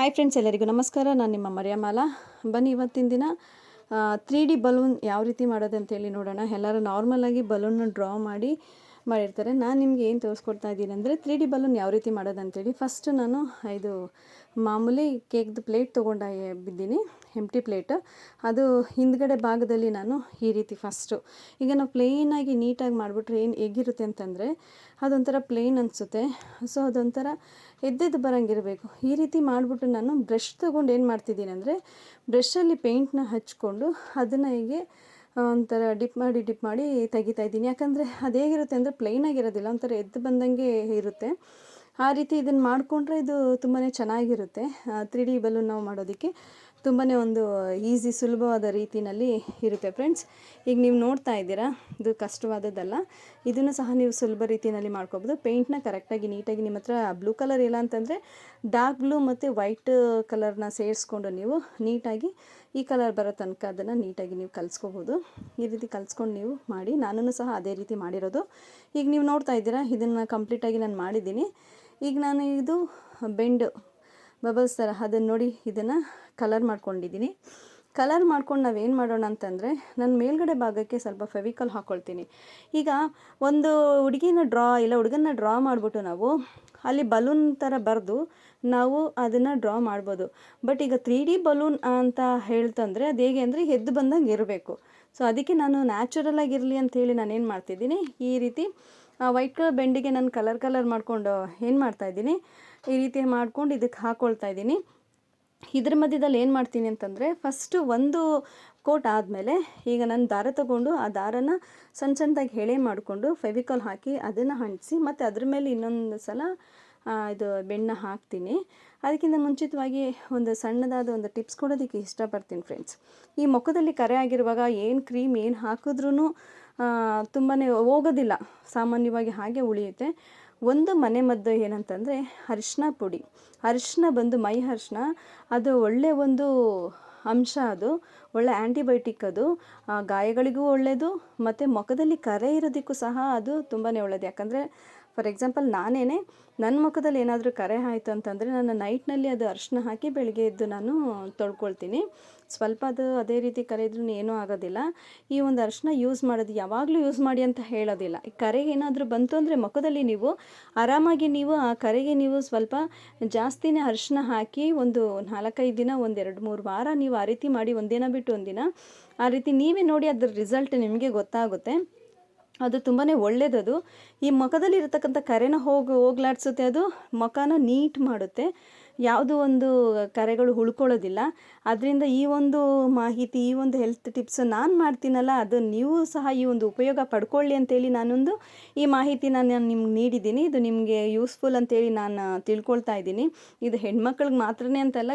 Hi friends, ಎಲ್ಲರಿಗೂ ನಮಸ್ಕಾರ. ನಾನು ನಿಮ್ಮ ಮರಿಯಮಾಲಾ. ಬನ್ನಿ ಇವತ್ತಿನ ದಿನ 3D ಬಲೂನ್ ಯಾವ ರೀತಿ ಮಾಡೋದು ಅಂತೇಳಿ ನೋಡೋಣ. ಎಲ್ಲರೂ ನಾರ್ಮಲಾಗಿ ಬಲೂನ್ನ ಡ್ರಾ ಮಾಡಿರ್ತಾರೆ. ನಾನು ನಿಮಗೆ ಏನು ತೋರಿಸ್ಕೊಡ್ತಾ ಇದ್ದೀನಿ ಅಂದರೆ 3D ಬಲೂನ್ ಯಾವ ರೀತಿ ಮಾಡೋದು ಅಂತೇಳಿ. ಫಸ್ಟ್ ನಾನು ಇದು ಮಾಮೂಲಿ ಕೇಕ್ದು ಪ್ಲೇಟ್ ಬಿದ್ದೀನಿ, ಎಂಟಿ ಪ್ಲೇಟ್. ಅದು ಹಿಂದ್ಗಡೆ ಭಾಗದಲ್ಲಿ ನಾನು ಈ ರೀತಿ ಫಸ್ಟು ಈಗ ನಾವು ಪ್ಲೇನಾಗಿ ನೀಟಾಗಿ ಮಾಡಿಬಿಟ್ರೆ ಏನು ಹೇಗಿರುತ್ತೆ ಅಂತಂದರೆ ಅದೊಂಥರ ಪ್ಲೇನ್ ಅನಿಸುತ್ತೆ. ಸೊ ಅದೊಂಥರ ಎದ್ದೆದ್ದು ಬರೋಂಗಿರಬೇಕು. ಈ ರೀತಿ ಮಾಡಿಬಿಟ್ಟು ನಾನು ಬ್ರಷ್ ತೊಗೊಂಡು ಏನು ಮಾಡ್ತಿದ್ದೀನಿ ಅಂದರೆ ಬ್ರಷಲ್ಲಿ ಪೇಂಟ್ನ ಹಚ್ಕೊಂಡು ಅದನ್ನು ಹೀಗೆ ಒಂಥರ ಡಿಪ್ ಮಾಡಿ ತೆಗಿತಾ ಇದ್ದೀನಿ. ಯಾಕಂದರೆ ಅದು ಹೇಗಿರುತ್ತೆ ಅಂದರೆ ಪ್ಲೇನಾಗಿರೋದಿಲ್ಲ, ಒಂಥರ ಎದ್ದು ಬಂದಂಗೆ ಇರುತ್ತೆ. ಆ ರೀತಿ ಇದನ್ನು ಮಾಡಿಕೊಂಡ್ರೆ ಇದು ತುಂಬಾ ಚೆನ್ನಾಗಿರುತ್ತೆ. 3D ಬಲೂನ್ ನಾವು ಮಾಡೋದಕ್ಕೆ ತುಂಬಾ ಒಂದು ಈಸಿ, ಸುಲಭವಾದ ರೀತಿಯಲ್ಲಿ ಇರುತ್ತೆ ಫ್ರೆಂಡ್ಸ್. ಈಗ ನೀವು ನೋಡ್ತಾ ಇದ್ದೀರಾ, ಇದು ಕಷ್ಟವಾದದ್ದಲ್ಲ. ಇದನ್ನು ಸಹ ನೀವು ಸುಲಭ ರೀತಿಯಲ್ಲಿ ಮಾಡ್ಕೋಬೋದು. ಪೇಂಟ್ನ ಕರೆಕ್ಟಾಗಿ ನೀಟಾಗಿ ನಿಮ್ಮ ಹತ್ರ ಬ್ಲೂ ಕಲರ್ ಇಲ್ಲ ಅಂತಂದರೆ ಡಾರ್ಕ್ ಬ್ಲೂ ಮತ್ತು ವೈಟ್ ಕಲರ್ನ ಸೇರಿಸ್ಕೊಂಡು ನೀವು ನೀಟಾಗಿ ಈ ಕಲರ್ ಬರೋ ತನಕ ಅದನ್ನು ನೀಟಾಗಿ ನೀವು ಕಲಿಸ್ಕೋಬೋದು. ಈ ರೀತಿ ಕಲಿಸ್ಕೊಂಡು ನೀವು ಮಾಡಿ. ನಾನು ಸಹ ಅದೇ ರೀತಿ ಮಾಡಿರೋದು. ಈಗ ನೀವು ನೋಡ್ತಾ ಇದ್ದೀರಾ, ಇದನ್ನು ಕಂಪ್ಲೀಟಾಗಿ ನಾನು ಮಾಡಿದ್ದೀನಿ. ಈಗ ನಾನು ಇದು ಬೆಂಡ್ ಬಬಲ್ಸ್ ಥರ ಅದನ್ನು ನೋಡಿ ಇದನ್ನು ಕಲರ್ ಮಾಡ್ಕೊಂಡಿದ್ದೀನಿ. ಕಲರ್ ಮಾಡ್ಕೊಂಡು ನಾವೇನು ಮಾಡೋಣ ಅಂತಂದರೆ ನಾನು ಮೇಲ್ಗಡೆ ಭಾಗಕ್ಕೆ ಸ್ವಲ್ಪ ಫೆವಿಕಾಲ್ ಹಾಕ್ಕೊಳ್ತೀನಿ. ಈಗ ಒಂದು ಹುಡುಗನ ಡ್ರಾ ಮಾಡಿಬಿಟ್ಟು ನಾವು ಅಲ್ಲಿ ಬಲೂನ್ ಥರ ಬರೆದು ನಾವು ಅದನ್ನು ಡ್ರಾ ಮಾಡ್ಬೋದು. ಬಟ್ ಈಗ 3D ಬಲೂನ್ ಅಂತ ಹೇಳ್ತಂದರೆ ಅದು ಹೇಗೆ ಅಂದರೆ ಎದ್ದು ಬಂದಂಗೆ ಇರಬೇಕು. ಸೊ ಅದಕ್ಕೆ ನಾನು ನ್ಯಾಚುರಲಾಗಿರಲಿ ಅಂಥೇಳಿ ನಾನೇನು ಮಾಡ್ತಿದ್ದೀನಿ, ಈ ರೀತಿ ವೈಟ್ ಕಲರ್ ಬೆಂಡಿಗೆ ನಾನು ಕಲರ್ ಮಾಡಿಕೊಂಡು ಏನು ಮಾಡ್ತಾಯಿದ್ದೀನಿ, ಈ ರೀತಿ ಮಾಡ್ಕೊಂಡು ಇದಕ್ಕೆ ಹಾಕ್ಕೊಳ್ತಾ ಇದ್ದೀನಿ. ಇದ್ರ ಮಧ್ಯದಲ್ಲಿ ಏನು ಮಾಡ್ತೀನಿ ಅಂತಂದರೆ ಫಸ್ಟು ಒಂದು ಕೋಟ್ ಆದಮೇಲೆ ಈಗ ನಾನು ದಾರ ತೊಗೊಂಡು ಆ ದಾರನ ಸಣ್ಣದಾಗಿ ಎಳೆ ಮಾಡಿಕೊಂಡು ಫೆವಿಕಾಲ್ ಹಾಕಿ ಅದನ್ನು ಅಂಟಿಸಿ ಮತ್ತು ಅದ್ರ ಮೇಲೆ ಇನ್ನೊಂದು ಸಲ ಇದು ಬೆಣ್ಣೆ ಹಾಕ್ತೀನಿ. ಅದಕ್ಕಿಂತ ಮುಂಚಿತವಾಗಿ ಒಂದು ಸಣ್ಣದಾದ ಒಂದು ಟಿಪ್ಸ್ ಕೊಡೋದಕ್ಕೆ ಇಷ್ಟಪಡ್ತೀನಿ ಫ್ರೆಂಡ್ಸ್. ಈ ಮುಖದಲ್ಲಿ ಕರೆ ಆಗಿರುವಾಗ ಏನು ಕ್ರೀಮ್ ಏನು ಹಾಕಿದ್ರೂ ತುಂಬಾ ಹೋಗೋದಿಲ್ಲ, ಸಾಮಾನ್ಯವಾಗಿ ಹಾಗೆ ಉಳಿಯುತ್ತೆ. ಒಂದು ಮನೆ ಮದ್ದು ಏನಂತಂದರೆ ಅರಿಶಿನ ಪುಡಿ. ಅರಿಶಿನ ಬಂದು ಮೈ ಅರಿಶಿನ, ಅದು ಒಳ್ಳೆಯ ಒಂದು ಅಂಶ, ಅದು ಒಳ್ಳೆ ಆ್ಯಂಟಿಬಯೋಟಿಕ್. ಅದು ಗಾಯಗಳಿಗೂ ಒಳ್ಳೆಯದು ಮತ್ತು ಮುಖದಲ್ಲಿ ಕರೆ ಇರೋದಕ್ಕೂ ಸಹ ಅದು ತುಂಬಾ ಒಳ್ಳೆಯದು. ಯಾಕಂದರೆ ಫಾರ್ ಎಕ್ಸಾಂಪಲ್ ನನ್ನ ಮುಖದಲ್ಲಿ ಏನಾದರೂ ಕರೆ ಆಯಿತು ಅಂತಂದರೆ ನಾನು ನೈಟ್ನಲ್ಲಿ ಅದು ಅರಿಶಿನ ಹಾಕಿ ಬೆಳಗ್ಗೆ ಎದ್ದು ನಾನು ತೊಳ್ಕೊಳ್ತೀನಿ. ಸ್ವಲ್ಪ ಅದು ಅದೇ ರೀತಿ ಕರೆ ಇದ್ರೂ ಏನೂ ಆಗೋದಿಲ್ಲ. ಈ ಒಂದು ಅರಿಶಿನ ಯೂಸ್ ಮಾಡೋದು ಯಾವಾಗಲೂ ಯೂಸ್ ಮಾಡಿ ಅಂತ ಹೇಳೋದಿಲ್ಲ. ಈ ಕರೆಗೆ ಏನಾದರೂ ಬಂತು ಅಂದರೆ ಮುಖದಲ್ಲಿ ನೀವು ಆರಾಮಾಗಿ ನೀವು ಆ ಕರೆಗೆ ನೀವು ಸ್ವಲ್ಪ ಜಾಸ್ತಿನೇ ಅರಿಶಿನ ಹಾಕಿ ಒಂದು 4-5 ದಿನ, 1-2-3 ವಾರ ನೀವು ಆ ರೀತಿ ಮಾಡಿ, ಒಂದಿನ ಬಿಟ್ಟು ಒಂದಿನ ಆ ರೀತಿ ನೀವೇ ನೋಡಿ ಅದ್ರ ರಿಸಲ್ಟ್ ನಿಮಗೆ ಗೊತ್ತಾಗುತ್ತೆ. ಅದು ತುಂಬಾ ಒಳ್ಳೆಯದದು. ಈ ಮುಖದಲ್ಲಿ ಇರತಕ್ಕಂಥ ಕರೆನ ಹೋಗ್ಲಾಡಿಸುತ್ತೆ. ಅದು ಮುಖನ ನೀಟ್ ಮಾಡುತ್ತೆ, ಯಾವುದೋ ಒಂದು ಕರೆಗಳು ಉಳ್ಕೊಳ್ಳೋದಿಲ್ಲ. ಅದರಿಂದ ಈ ಒಂದು ಮಾಹಿತಿ, ಈ ಒಂದು ಹೆಲ್ತ್ ಟಿಪ್ಸ್ ನಾನು ಮಾಡ್ತೀನಲ್ಲ, ಅದು ನೀವು ಸಹ ಈ ಒಂದು ಉಪಯೋಗ ಪಡ್ಕೊಳ್ಳಿ ಅಂತೇಳಿ ನಾನೊಂದು ಈ ಮಾಹಿತಿನ ನಾನು ನಿಮ್ಗೆ ನೀಡಿದ್ದೀನಿ. ಇದು ನಿಮಗೆ ಯೂಸ್ಫುಲ್ ಅಂತೇಳಿ ನಾನು ತಿಳ್ಕೊಳ್ತಾ ಇದ್ದೀನಿ. ಇದು ಹೆಣ್ಮಕ್ಳಿಗೆ ಮಾತ್ರನೇ ಅಂತಲ್ಲ,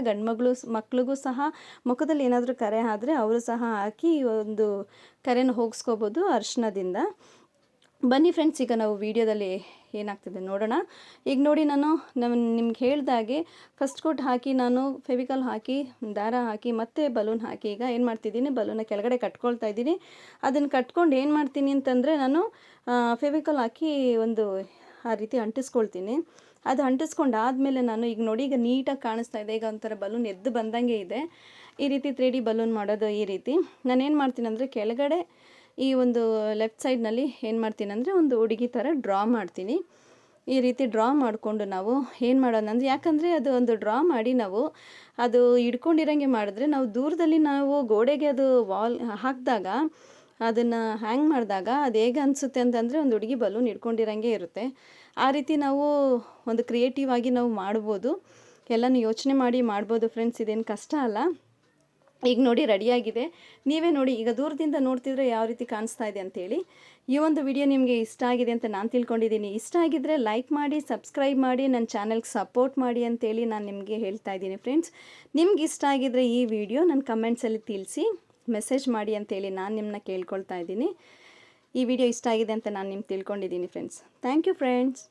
ಮಕ್ಳಿಗೂ ಸಹ ಮುಖದಲ್ಲಿ ಏನಾದರೂ ಕರೆ ಆದರೆ ಅವರು ಸಹ ಹಾಕಿ ಒಂದು ಕರೆನ ಹೋಗಿಸ್ಕೋಬೋದು ಅರಿಶಿನದಿಂದ. ಬನ್ನಿ ಫ್ರೆಂಡ್ಸ್, ಈಗ ನಾವು ವಿಡಿಯೋದಲ್ಲಿ ಏನಾಗ್ತಿದೆ ನೋಡೋಣ. ಈಗ ನೋಡಿ, ನಾನು ನಿಮ್ಗೆ ಹೇಳ್ದಾಗೆ ಫಸ್ಟ್ ಕೋಟ್ ಹಾಕಿ ನಾನು ಫೆವಿಕಾಲ್ ಹಾಕಿ ದಾರ ಹಾಕಿ ಮತ್ತೆ ಬಲೂನ್ ಹಾಕಿ ಈಗ ಏನು ಮಾಡ್ತಿದ್ದೀನಿ, ಬಲೂನ ಕೆಳಗಡೆ ಕಟ್ಕೊಳ್ತಾ ಇದ್ದೀನಿ. ಅದನ್ನು ಕಟ್ಕೊಂಡು ಏನು ಮಾಡ್ತೀನಿ ಅಂತಂದರೆ ನಾನು ಫೆವಿಕಾಲ್ ಹಾಕಿ ಒಂದು ಆ ರೀತಿ ಅಂಟಿಸ್ಕೊಳ್ತೀನಿ. ಅದು ಅಂಟಿಸ್ಕೊಂಡು ಆದಮೇಲೆ ನಾನು ಈಗ ನೋಡಿ, ಈಗ ನೀಟಾಗಿ ಕಾಣಿಸ್ತಾ ಇದೆ. ಈಗ ಒಂಥರ ಬಲೂನ್ ಎದ್ದು ಬಂದಂಗೆ ಇದೆ. ಈ ರೀತಿ 3D ಬಲೂನ್ ಮಾಡೋದು ಈ ರೀತಿ. ನಾನೇನು ಮಾಡ್ತೀನಿ ಅಂದರೆ ಕೆಳಗಡೆ ಈ ಒಂದು ಲೆಫ್ಟ್ ಸೈಡ್ನಲ್ಲಿ ಏನು ಮಾಡ್ತೀನಿ ಅಂದರೆ ಒಂದು ಹುಡುಗಿ ಥರ ಡ್ರಾ ಮಾಡ್ತೀನಿ. ಈ ರೀತಿ ಡ್ರಾ ಮಾಡಿಕೊಂಡು ನಾವು ಏನು ಮಾಡೋಣ ಅಂದರೆ, ಯಾಕಂದರೆ ಅದು ಒಂದು ಡ್ರಾ ಮಾಡಿ ನಾವು ಅದು ಹಿಡ್ಕೊಂಡಿರೋಂಗೆ ಮಾಡಿದ್ರೆ ನಾವು ದೂರದಲ್ಲಿ ನಾವು ಗೋಡೆಗೆ ಅದು ವಾಲ್ ಹಾಕಿದಾಗ, ಅದನ್ನು ಹ್ಯಾಂಗ್ ಮಾಡಿದಾಗ ಅದು ಹೇಗೆ ಅನಿಸುತ್ತೆ ಅಂತಂದರೆ ಒಂದು ಹುಡುಗಿ ಬಲೂನ್ ಹಿಡ್ಕೊಂಡಿರೋಂಗೆ ಇರುತ್ತೆ. ಆ ರೀತಿ ನಾವು ಒಂದು ಕ್ರಿಯೇಟಿವ್ ಆಗಿ ನಾವು ಮಾಡ್ಬೋದು. ಎಲ್ಲನೂ ಯೋಚನೆ ಮಾಡಿ ಮಾಡ್ಬೋದು ಫ್ರೆಂಡ್ಸ್, ಇದೇನು ಕಷ್ಟ ಅಲ್ಲ. ಈಗ ನೋಡಿ ರೆಡಿಯಾಗಿದೆ. ನೀವೇ ನೋಡಿ, ಈಗ ದೂರದಿಂದ ನೋಡ್ತಿದ್ರೆ ಯಾವ ರೀತಿ ಕಾಣಿಸ್ತಾ ಇದೆ ಅಂತೇಳಿ. ಈ ಒಂದು ವಿಡಿಯೋ ನಿಮಗೆ ಇಷ್ಟ ಆಗಿದೆ ಅಂತ ನಾನು ತಿಳ್ಕೊಂಡಿದ್ದೀನಿ. ಇಷ್ಟ ಆಗಿದ್ದರೆ ಲೈಕ್ ಮಾಡಿ, ಸಬ್ಸ್ಕ್ರೈಬ್ ಮಾಡಿ, ನನ್ನ ಚಾನಲ್ಗೆ ಸಪೋರ್ಟ್ ಮಾಡಿ ಅಂತೇಳಿ ನಾನು ನಿಮಗೆ ಹೇಳ್ತಾ ಇದ್ದೀನಿ ಫ್ರೆಂಡ್ಸ್. ನಿಮ್ಗೆ ಇಷ್ಟ ಆಗಿದ್ದರೆ ಈ ವಿಡಿಯೋ ನನ್ನ ಕಮೆಂಟ್ಸಲ್ಲಿ ತಿಳಿಸಿ, ಮೆಸೇಜ್ ಮಾಡಿ ಅಂತೇಳಿ ನಾನು ನಿಮ್ಮನ್ನ ಕೇಳ್ಕೊಳ್ತಾ ಇದ್ದೀನಿ. ಈ ವಿಡಿಯೋ ಇಷ್ಟ ಆಗಿದೆ ಅಂತ ನಾನು ನಿಮ್ಗೆ ತಿಳ್ಕೊಂಡಿದ್ದೀನಿ ಫ್ರೆಂಡ್ಸ್. Thank you friends.